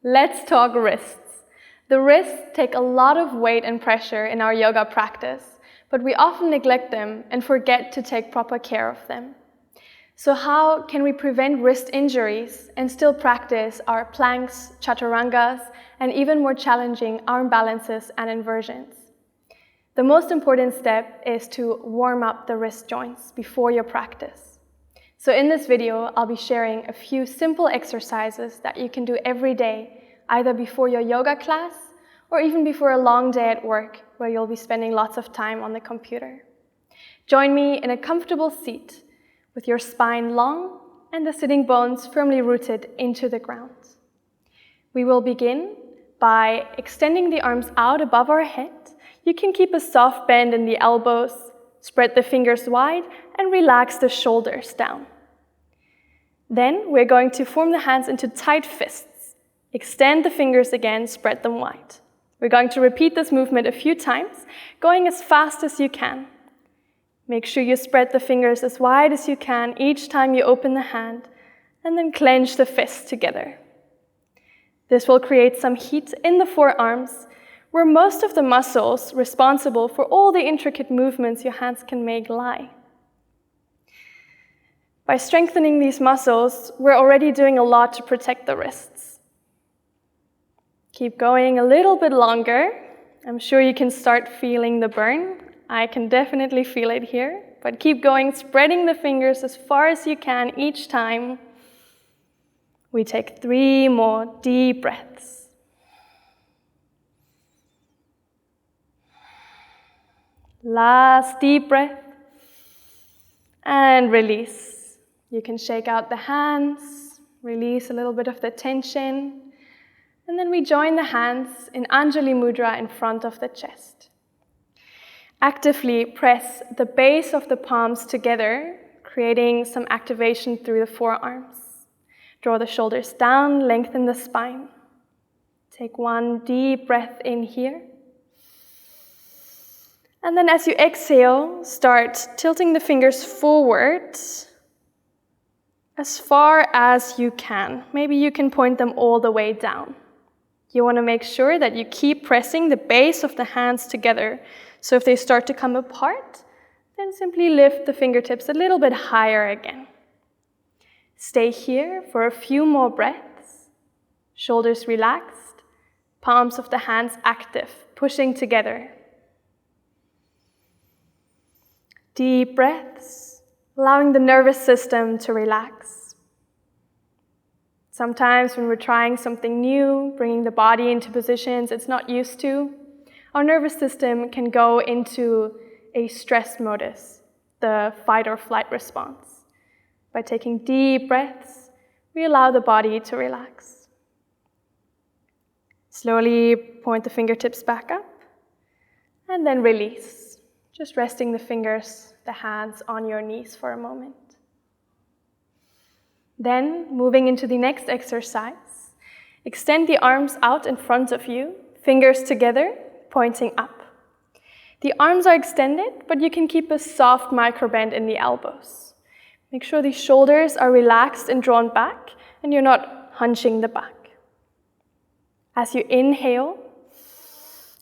Let's talk wrists. The wrists take a lot of weight and pressure in our yoga practice, but we often neglect them and forget to take proper care of them. So how can we prevent wrist injuries and still practice our planks, chaturangas, and even more challenging arm balances and inversions? The most important step is to warm up the wrist joints before your practice. So in this video, I'll be sharing a few simple exercises that you can do every day, either before your yoga class or even before a long day at work where you'll be spending lots of time on the computer. Join me in a comfortable seat with your spine long and the sitting bones firmly rooted into the ground. We will begin by extending the arms out above our head. You can keep a soft bend in the elbows, spread the fingers wide, and relax the shoulders down. Then we're going to form the hands into tight fists. Extend the fingers again, spread them wide. We're going to repeat this movement a few times, going as fast as you can. Make sure you spread the fingers as wide as you can each time you open the hand, and then clench the fists together. This will create some heat in the forearms, where most of the muscles responsible for all the intricate movements your hands can make lie. By strengthening these muscles, we're already doing a lot to protect the wrists. Keep going a little bit longer. I'm sure you can start feeling the burn. I can definitely feel it here, but keep going, spreading the fingers as far as you can each time. We take 3 more deep breaths. Last deep breath, and release. You can shake out the hands, release a little bit of the tension, and then we join the hands in Anjali mudra in front of the chest. Actively press the base of the palms together, creating some activation through the forearms. Draw the shoulders down, lengthen the spine. Take 1 deep breath in here. And then as you exhale, start tilting the fingers forward as far as you can. Maybe you can point them all the way down. You want to make sure that you keep pressing the base of the hands together. So if they start to come apart, then simply lift the fingertips a little bit higher again. Stay here for a few more breaths. Shoulders relaxed, palms of the hands active, pushing together. Deep breaths, allowing the nervous system to relax. Sometimes when we're trying something new, bringing the body into positions it's not used to, our nervous system can go into a stress modus, the fight or flight response. By taking deep breaths, we allow the body to relax. Slowly point the fingertips back up, and then release. Just resting the fingers, the hands on your knees for a moment. Then, moving into the next exercise, extend the arms out in front of you, fingers together, pointing up. The arms are extended, but you can keep a soft microbend in the elbows. Make sure the shoulders are relaxed and drawn back, and you're not hunching the back. As you inhale,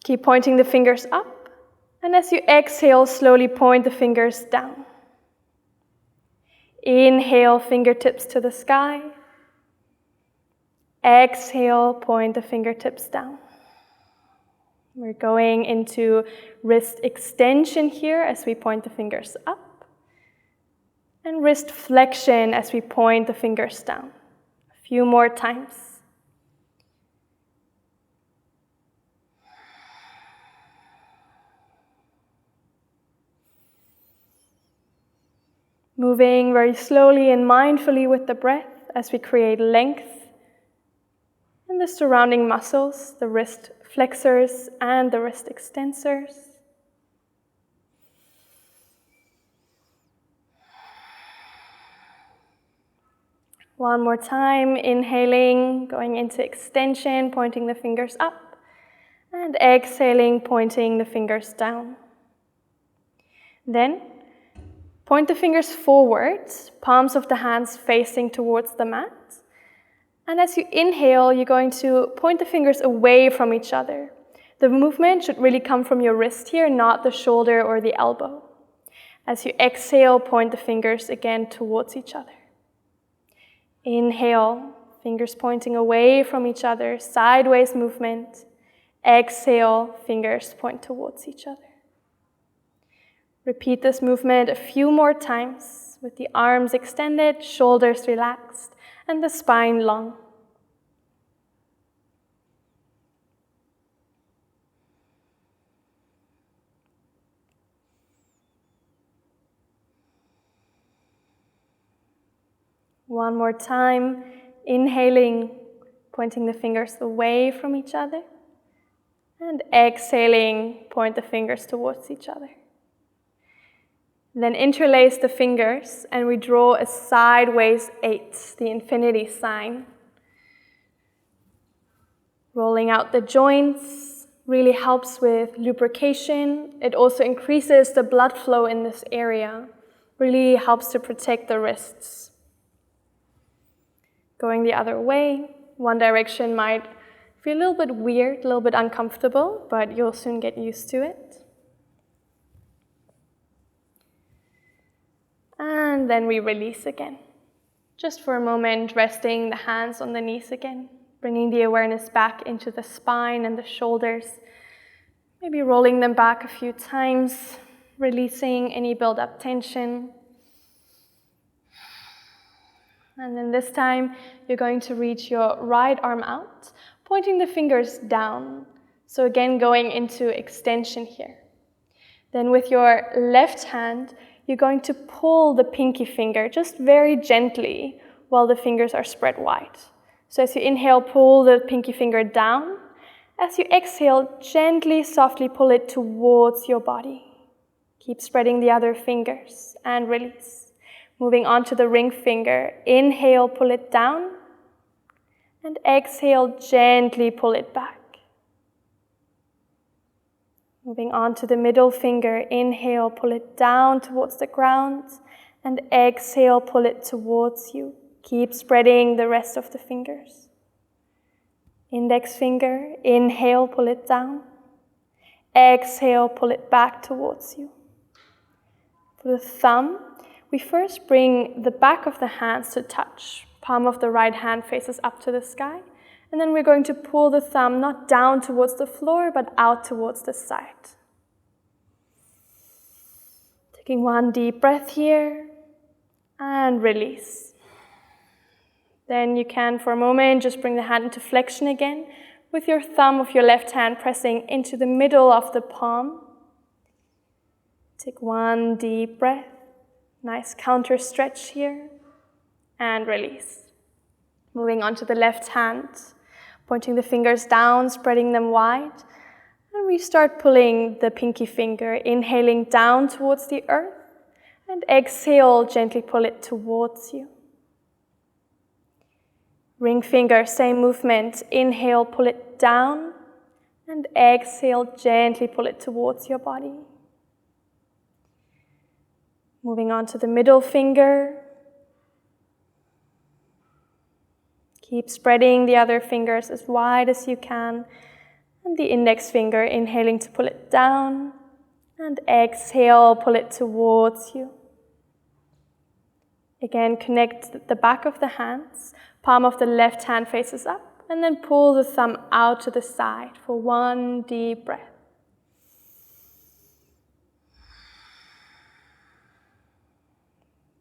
keep pointing the fingers up. And as you exhale, slowly point the fingers down. Inhale, fingertips to the sky. Exhale, point the fingertips down. We're going into wrist extension here as we point the fingers up. And wrist flexion as we point the fingers down. A few more times. Moving very slowly and mindfully with the breath as we create length in the surrounding muscles, the wrist flexors and the wrist extensors. One more time, inhaling, going into extension, pointing the fingers up, and exhaling, pointing the fingers down. Then, point the fingers forward, palms of the hands facing towards the mat, And as you inhale, you're going to point the fingers away from each other. The movement should really come from your wrist here, not the shoulder or the elbow. As you exhale, point the fingers again towards each other. Inhale, fingers pointing away from each other, sideways movement. Exhale, fingers point towards each other. Repeat this movement a few more times with the arms extended, shoulders relaxed, and the spine long. One more time, inhaling, pointing the fingers away from each other, and exhaling, point the fingers towards each other. Then interlace the fingers and we draw a sideways 8, the infinity sign. Rolling out the joints really helps with lubrication. It also increases the blood flow in this area. Really helps to protect the wrists. Going the other way, one direction might feel a little bit weird, a little bit uncomfortable, but you'll soon get used to it. And then we release again. Just for a moment, resting the hands on the knees again, bringing the awareness back into the spine and the shoulders. Maybe rolling them back a few times, releasing any build-up tension. And then this time, you're going to reach your right arm out, pointing the fingers down. So again, going into extension here. Then with your left hand, you're going to pull the pinky finger just very gently while the fingers are spread wide. So as you inhale, pull the pinky finger down. As you exhale, gently, softly pull it towards your body. Keep spreading the other fingers and release. Moving on to the ring finger. Inhale, pull it down. And exhale, gently pull it back. Moving on to the middle finger, inhale, pull it down towards the ground, and exhale, pull it towards you. Keep spreading the rest of the fingers. Index finger, inhale, pull it down. Exhale, pull it back towards you. For the thumb, we first bring the back of the hands to touch. Palm of the right hand faces up to the sky. And then we're going to pull the thumb not down towards the floor, but out towards the side. Taking one deep breath here, and release. Then you can, for a moment, just bring the hand into flexion again, with your thumb of your left hand pressing into the middle of the palm. Take one deep breath, nice counter stretch here, and release. Moving on to the left hand. Pointing the fingers down, spreading them wide. And we start pulling the pinky finger, inhaling down towards the earth. And exhale, gently pull it towards you. Ring finger, same movement. Inhale, pull it down. And exhale, gently pull it towards your body. Moving on to the middle finger. Keep spreading the other fingers as wide as you can. And the index finger, inhaling to pull it down. And exhale, pull it towards you. Again, connect the back of the hands. Palm of the left hand faces up. And then pull the thumb out to the side for one deep breath.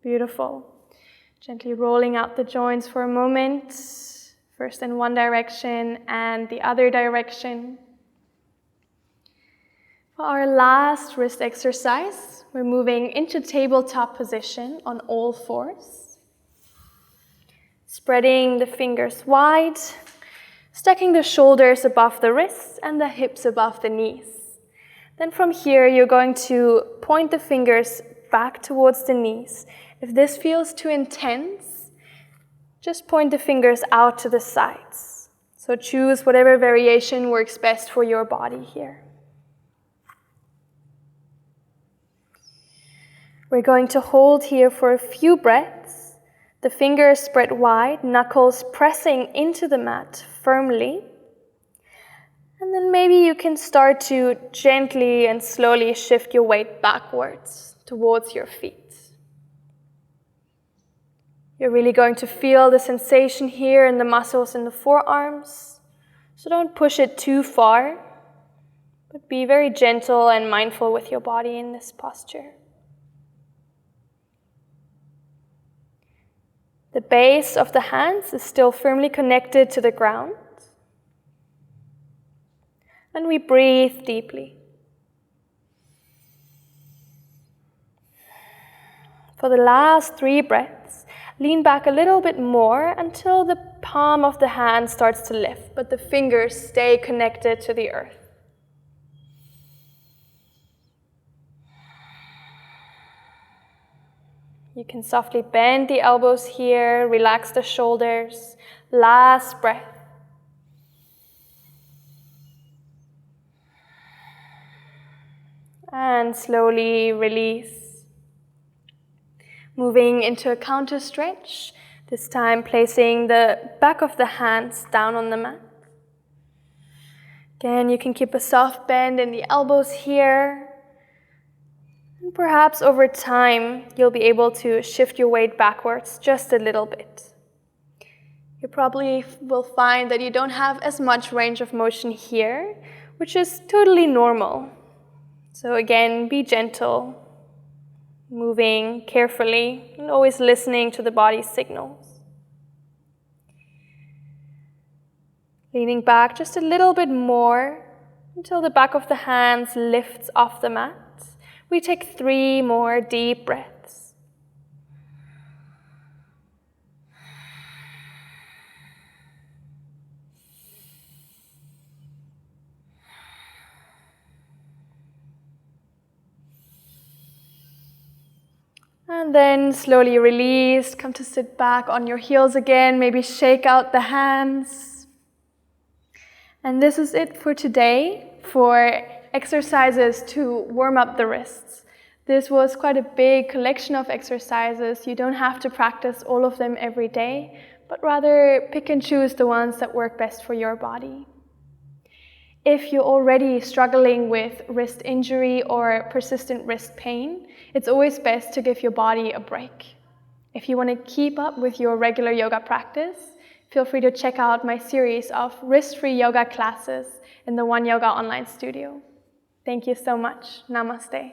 Beautiful. Gently rolling out the joints for a moment, first in one direction and the other direction. For our last wrist exercise, we're moving into tabletop position on all fours. Spreading the fingers wide, stacking the shoulders above the wrists and the hips above the knees. Then from here, you're going to point the fingers back towards the knees. If this feels too intense, just point the fingers out to the sides. So choose whatever variation works best for your body here. We're going to hold here for a few breaths. The fingers spread wide, knuckles pressing into the mat firmly. And then maybe you can start to gently and slowly shift your weight backwards towards your feet. You're really going to feel the sensation here in the muscles in the forearms. So don't push it too far, but be very gentle and mindful with your body in this posture. The base of the hands is still firmly connected to the ground. And we breathe deeply. For the last 3 breaths, lean back a little bit more until the palm of the hand starts to lift, but the fingers stay connected to the earth. You can softly bend the elbows here, relax the shoulders. Last breath. And slowly release. Moving into a counter stretch, this time placing the back of the hands down on the mat. Again, you can keep a soft bend in the elbows here. And perhaps over time, you'll be able to shift your weight backwards just a little bit. You probably will find that you don't have as much range of motion here, which is totally normal. So again, be gentle, moving carefully, and always listening to the body's signals. Leaning back just a little bit more until the back of the hands lifts off the mat. We take 3 more deep breaths. And then slowly release, come to sit back on your heels again, maybe shake out the hands. And this is it for today, for exercises to warm up the wrists. This was quite a big collection of exercises. You don't have to practice all of them every day, but rather pick and choose the ones that work best for your body. If you're already struggling with wrist injury or persistent wrist pain, it's always best to give your body a break. If you want to keep up with your regular yoga practice, feel free to check out my series of wrist-free yoga classes in the One Yoga online studio. Thank you so much. Namaste.